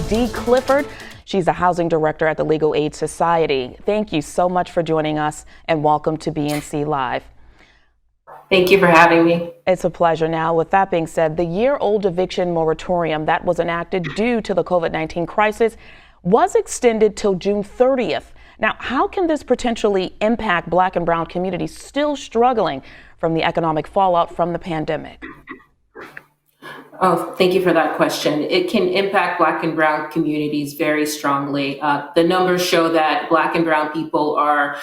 Dee Clifford. She's a housing director at the Legal Aid Society. Thank you so much for joining us and welcome to BNC Live. Thank you for having me. It's a pleasure. Now, with that being said, the year-old eviction moratorium that was enacted due to the COVID-19 crisis was extended till June 30th. Now, how can this potentially impact Black and brown communities still struggling from the economic fallout from the pandemic? Oh, thank you for that question. It can impact Black and brown communities very strongly. The numbers show that Black and brown people are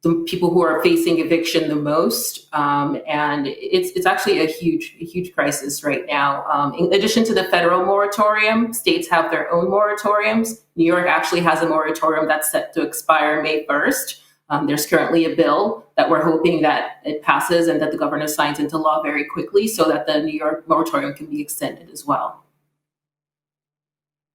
the people who are facing eviction the most, and it's actually a huge crisis right now. In addition to the federal moratorium, states have their own moratoriums. New York actually has a moratorium that's set to expire May 1st. There's currently a bill that we're hoping that it passes and that the governor signs into law very quickly so that the New York moratorium can be extended as well.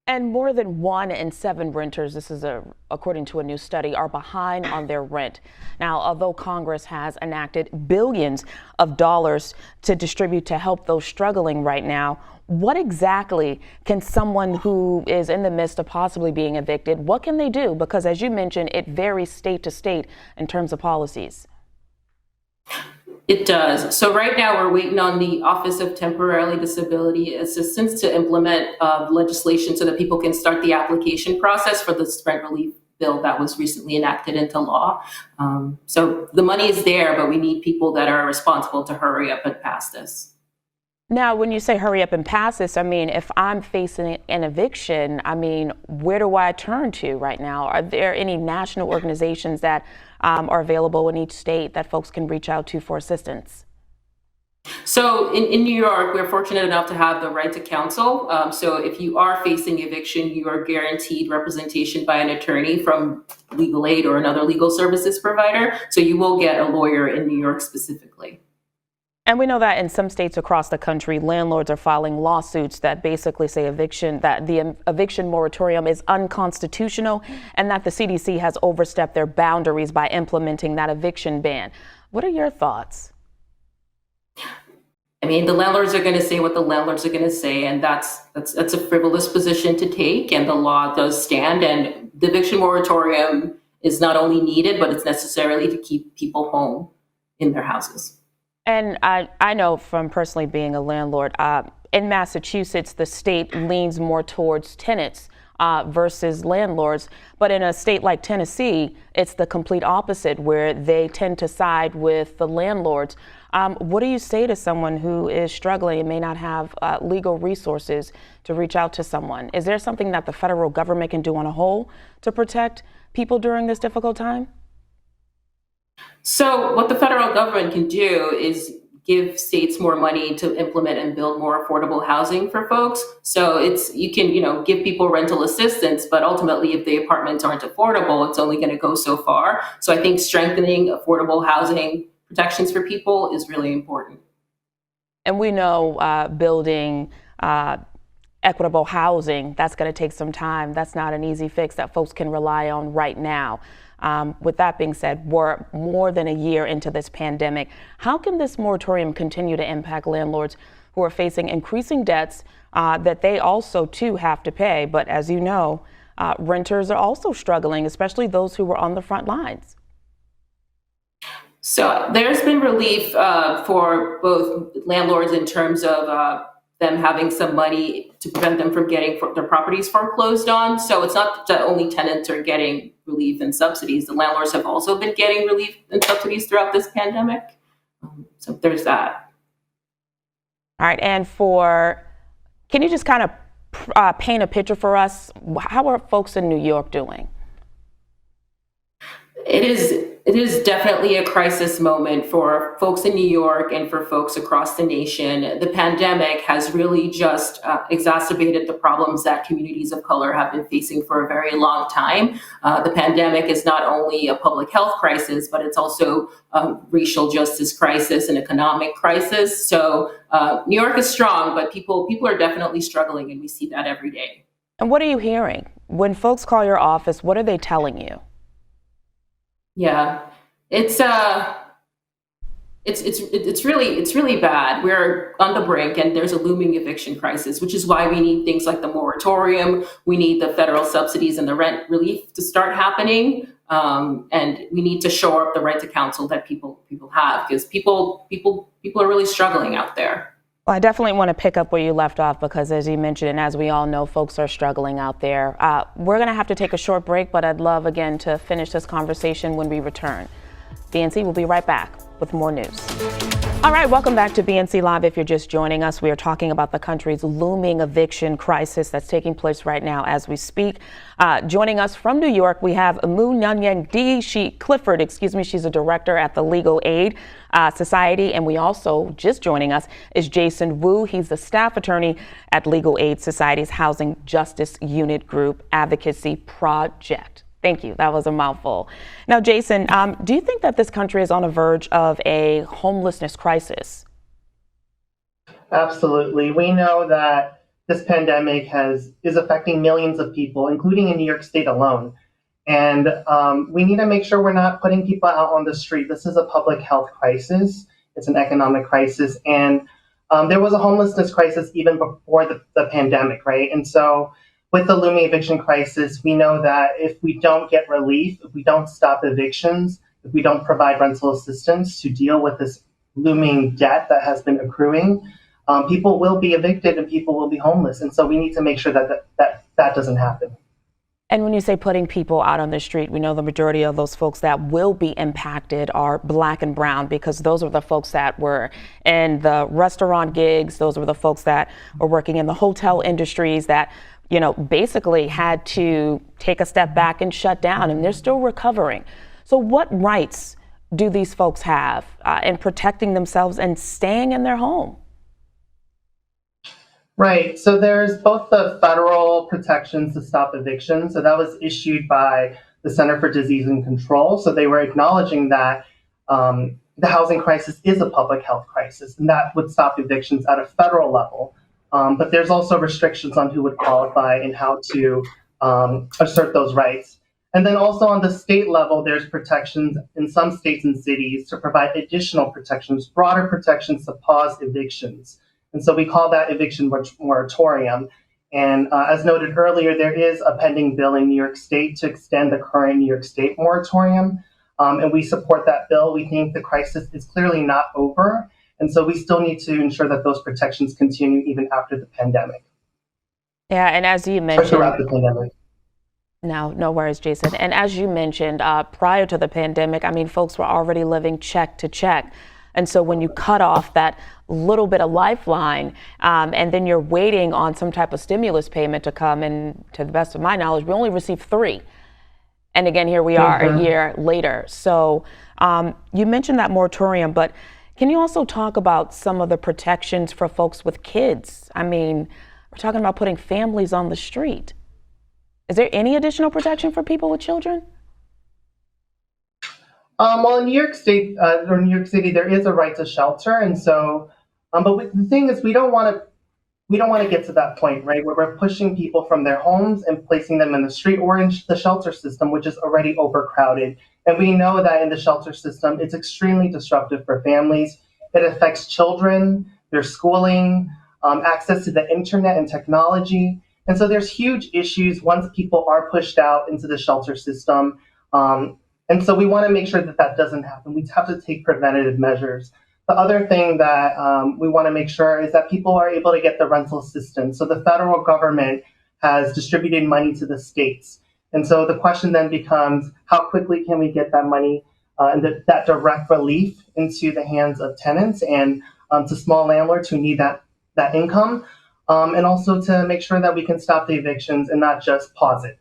And more than 1 in 7 renters, this is according to a new study, are behind on their rent. Now, although Congress has enacted billions of dollars to distribute to help those struggling right now, what exactly can someone who is in the midst of possibly being evicted, what can they do? Because as you mentioned, it varies state to state in terms of policies. It does. So right now we're waiting on the Office of Temporary Disability Assistance to implement legislation so that people can start the application process for the rent relief bill that was recently enacted into law. So the money is there, but we need people that are responsible to hurry up and pass this. Now, when you say hurry up and pass this, I mean, if I'm facing an eviction, I mean, where do I turn to right now? Are there any national organizations that are available in each state that folks can reach out to for assistance? So in New York, we're fortunate enough to have the right to counsel. So if you are facing eviction, you are guaranteed representation by an attorney from Legal Aid or another legal services provider. So you will get a lawyer in New York specifically. And we know that in some states across the country, landlords are filing lawsuits that basically say that the eviction moratorium is unconstitutional and that the CDC has overstepped their boundaries by implementing that eviction ban. What are your thoughts? I mean, the landlords are going to say what the landlords are going to say, and that's a frivolous position to take, and the law does stand. And the eviction moratorium is not only needed, but it's necessarily to keep people home in their houses. And I know from personally being a landlord, in Massachusetts, the state leans more towards tenants versus landlords. But in a state like Tennessee, it's the complete opposite, where they tend to side with the landlords. What do you say to someone who is struggling and may not have legal resources to reach out to someone? Is there something that the federal government can do on a whole to protect people during this difficult time? So what the federal government can do is give states more money to implement and build more affordable housing for folks. So you can give people rental assistance, but ultimately if the apartments aren't affordable, it's only going to go so far. So I think strengthening affordable housing protections for people is really important. And we know building equitable housing, that's going to take some time. That's not an easy fix that folks can rely on right now. With that being said, we're more than a year into this pandemic. How can this moratorium continue to impact landlords who are facing increasing debts that they also too have to pay? But as you know, renters are also struggling, especially those who were on the front lines. So there's been relief for both landlords in terms of them having some money to prevent them from getting their properties foreclosed on. So it's not that only tenants are getting relief and subsidies. The landlords have also been getting relief and subsidies throughout this pandemic. So there's that. All right. And can you just kind of paint a picture for us? How are folks in New York doing? It is definitely a crisis moment for folks in New York and for folks across the nation. The pandemic has really just exacerbated the problems that communities of color have been facing for a very long time. The pandemic is not only a public health crisis, but it's also a racial justice crisis and economic crisis. So New York is strong, but people are definitely struggling, and we see that every day. And what are you hearing? When folks call your office, what are they telling you? Yeah, it's It's really bad. We're on the brink, and there's a looming eviction crisis, which is why we need things like the moratorium. We need the federal subsidies and the rent relief to start happening, and we need to shore up the right to counsel that people have, because people are really struggling out there. Well, I definitely want to pick up where you left off because, as you mentioned, and as we all know, folks are struggling out there. We're going to have to take a short break, but I'd love, again, to finish this conversation when we return. BNC will be right back with more news. All right, welcome back to BNC Live. If you're just joining us, we are talking about the country's looming eviction crisis that's taking place right now as we speak. Joining us from New York, we have Clifford, she's a director at the Legal Aid Society. And we also, just joining us, is Jason Wu. He's the staff attorney at Legal Aid Society's Housing Justice Unit Group Advocacy Project. Thank you. That was a mouthful. Now, Jason, do you think that this country is on the verge of a homelessness crisis? Absolutely. We know that this pandemic is affecting millions of people, including in New York State alone. And we need to make sure we're not putting people out on the street. This is a public health crisis. It's an economic crisis. And there was a homelessness crisis even before the pandemic, right? And so with the looming eviction crisis, we know that if we don't get relief, if we don't stop evictions, if we don't provide rental assistance to deal with this looming debt that has been accruing, people will be evicted and people will be homeless. And so we need to make sure that doesn't happen. And when you say putting people out on the street, we know the majority of those folks that will be impacted are Black and brown, because those are the folks that were in the restaurant gigs. Those were the folks that were working in the hotel industries that basically had to take a step back and shut down, and they're still recovering. So what rights do these folks have in protecting themselves and staying in their home? Right. So there's both the federal protections to stop eviction. So that was issued by the Center for Disease and Control. So they were acknowledging that the housing crisis is a public health crisis, and that would stop evictions at a federal level. But there's also restrictions on who would qualify and how to assert those rights. And then also on the state level, there's protections in some states and cities to provide additional protections, broader protections to pause evictions. And so we call that eviction moratorium. And as noted earlier, there is a pending bill in New York State to extend the current New York State moratorium. And we support that bill. We think the crisis is clearly not over. And so we still need to ensure that those protections continue even after the pandemic. Yeah, and as you mentioned, throughout the pandemic. No worries, Jason. And as you mentioned, prior to the pandemic, folks were already living check to check. And so when you cut off that little bit of lifeline, and then you're waiting on some type of stimulus payment to come, and to the best of my knowledge, we only received 3. And again, here we are a year later. So you mentioned that moratorium, but can you also talk about some of the protections for folks with kids? We're talking about putting families on the street. Is there any additional protection for people with children? Well, in New York State, or New York City, there is a right to shelter, and so, the thing is, we don't want to get to that point, right, where we're pushing people from their homes and placing them in the street or in the shelter system, which is already overcrowded. And we know that in the shelter system, it's extremely disruptive for families. It affects children, their schooling, access to the internet and technology. And so there's huge issues once people are pushed out into the shelter system. And so we want to make sure that doesn't happen. We have to take preventative measures. The other thing that we want to make sure is that people are able to get the rental assistance. So the federal government has distributed money to the states. And so the question then becomes, how quickly can we get that money and that direct relief into the hands of tenants and to small landlords who need that income, and also to make sure that we can stop the evictions and not just pause it.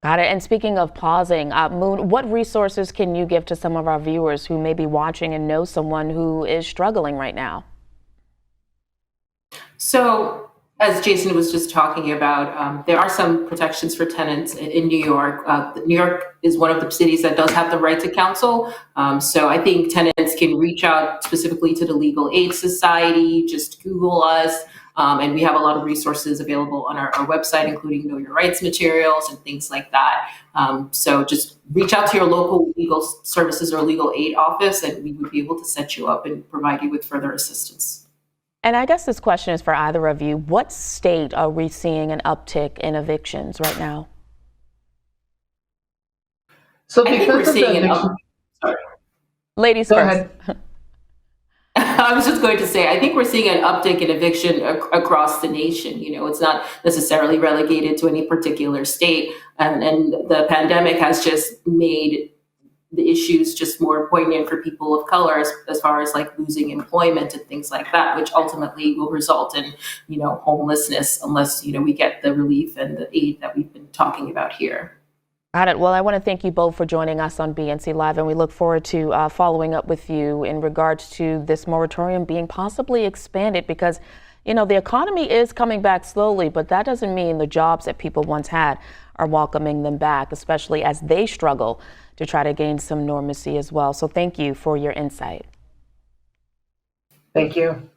Got it. And speaking of pausing, Moon, what resources can you give to some of our viewers who may be watching and know someone who is struggling right now? So, as Jason was just talking about, there are some protections for tenants in New York. New York is one of the cities that does have the right to counsel. So I think tenants can reach out specifically to the Legal Aid Society, just Google us. And we have a lot of resources available on our website, including Know Your Rights materials and things like that. So just reach out to your local legal services or legal aid office, and we would be able to set you up and provide you with further assistance. And I guess this question is for either of you. What state are we seeing an uptick in evictions right now? So I think we're seeing sorry. Ladies Go first. ahead. I was just going to say, I think we're seeing an uptick in eviction across the nation. You know, it's not necessarily relegated to any particular state. And the pandemic has just made the issues just more poignant for people of color as far as like losing employment and things like that, which ultimately will result in, homelessness unless, we get the relief and the aid that we've been talking about here. Got it. Well, I want to thank you both for joining us on BNC Live, and we look forward to following up with you in regards to this moratorium being possibly expanded because, the economy is coming back slowly, but that doesn't mean the jobs that people once had are welcoming them back, especially as they struggle to try to gain some normalcy as well. So thank you for your insight. Thank you.